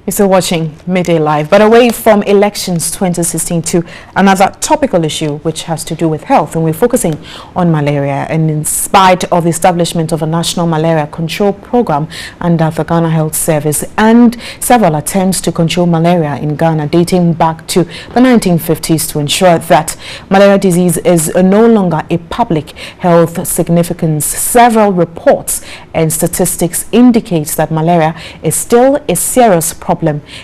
You're still watching Midday Live, but away from elections 2016 to another topical issue which has to do with health, and we're focusing on malaria. And in spite of the establishment of a national malaria control program under the Ghana Health Service and several attempts to control malaria in Ghana dating back to the 1950s to ensure that malaria disease is no longer a public health significance, several reports and statistics indicate that malaria is still a serious problem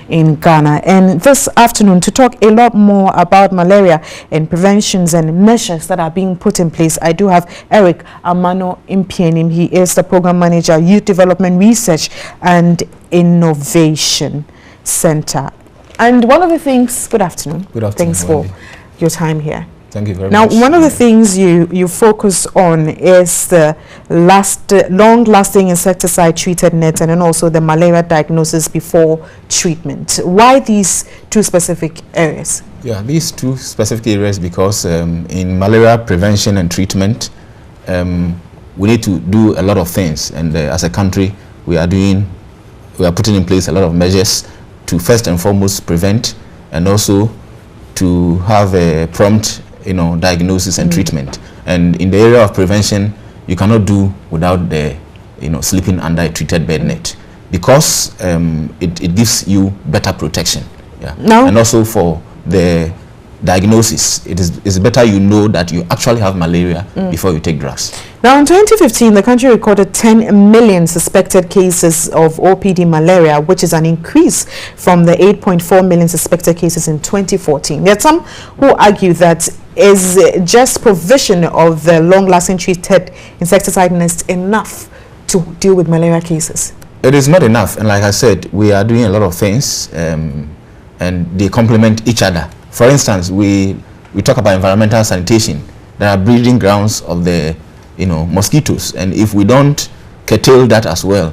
in Ghana. And this afternoon, to talk a lot more about malaria and preventions and measures that are being put in place, I do have Eric Amano Impienim. He is the Program Manager, Youth Development Research and Innovation Center. And one of the things, good afternoon. Good afternoon. Thanks for your time here. Thank you very much. Now, one of the things you focus on is the long-lasting insecticide-treated nets and then also the malaria diagnosis before treatment. Why these two specific areas? Yeah, these two specific areas because in malaria prevention and treatment, we need to do a lot of things. And as a country, we are putting in place a lot of measures to first and foremost prevent and also to have a prompt diagnosis and treatment. And in the area of prevention, you cannot do without the sleeping under a treated bed net, because it gives you better protection. Yeah. No. And also for the diagnosis, it's better you know that you actually have malaria before you take drugs. Now, in 2015, the country recorded 10 million suspected cases of OPD malaria, which is an increase from the 8.4 million suspected cases in 2014. There are some who argue that is just provision of the long-lasting treated insecticide nest enough to deal with malaria cases? It is not enough, and like I said, we are doing a lot of things, and they complement each other. For instance, we talk about environmental sanitation. There are breeding grounds of the mosquitoes, and if we don't curtail that as well,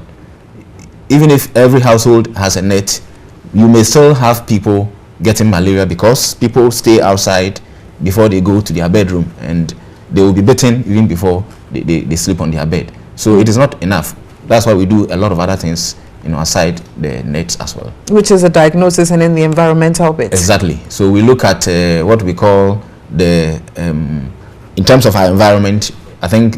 even if every household has a net, you may still have people getting malaria because people stay outside before they go to their bedroom, and they will be bitten even before they sleep on their bed. So it is not enough. That's why we do a lot of other things aside the nets as well. Which is a diagnosis and then the environmental bit. Exactly. So we look at what we call the, in terms of our environment, I think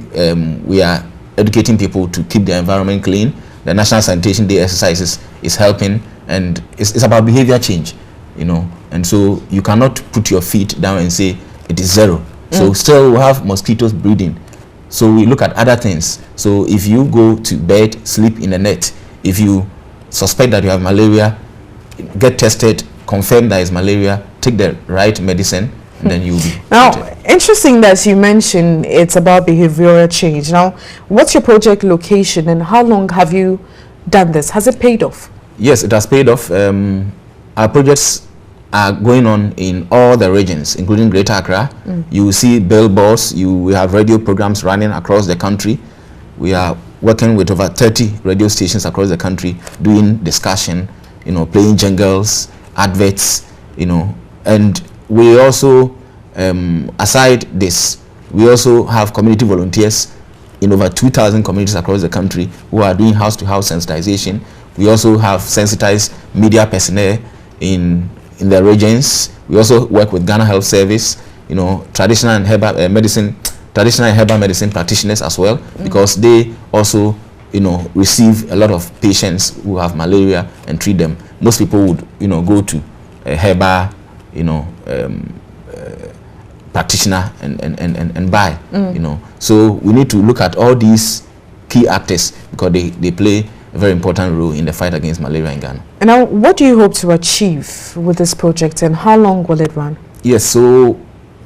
we are educating people to keep their environment clean. The National Sanitation Day exercises is helping, and it's about behavior change, and so you cannot put your feet down and say it is zero. So still we have mosquitoes breeding. So we look at other things. So if you go to bed, sleep in a net, if you suspect that you have malaria, get tested, confirm that it's malaria, take the right medicine, and then you'll be now treated. Interesting that you mentioned it's about behavioral change. Now, what's your project location and how long have you done this? Has it paid off? Yes, it has paid off. Our projects are going on in all the regions, including Greater Accra. You will see billboards. We have radio programs running across the country. We are working with over 30 radio stations across the country, doing discussion, playing jingles, adverts, and we also, aside this, we also have community volunteers in over 2,000 communities across the country who are doing house-to-house sensitization. We also have sensitized media personnel in the regions. We also work with Ghana Health Service, traditional and herbal medicine practitioners as well, because they also receive a lot of patients who have malaria and treat them. Most people would go to a herbal practitioner and buy. So we need to look at all these key actors because they play a very important role in the fight against malaria in Ghana. And now, what do you hope to achieve with this project, and how long will it run? Yes, so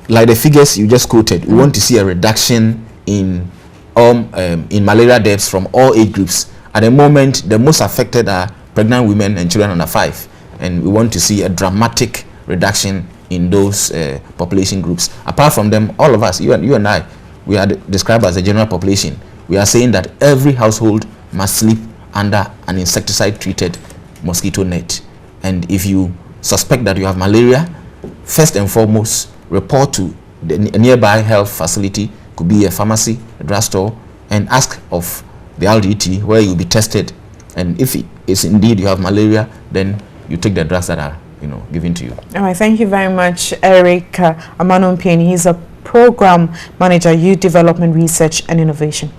like the figures you just quoted, we want to see a reduction in malaria deaths from all age groups. At the moment, the most affected are pregnant women and children under 5, and we want to see a dramatic reduction in those population groups. Apart from them, all of us, you and I, we are described as a general population. We are saying that every household must sleep under an insecticide-treated mosquito net. And if you suspect that you have malaria, first and foremost, report to the nearby health facility, could be a pharmacy, a drugstore, and ask of the RDT where you'll be tested. And if it is indeed you have malaria, then you take the drugs that are given to you. All right, thank you very much, Eric Amanumpien. He's a program manager, youth development, research and innovation.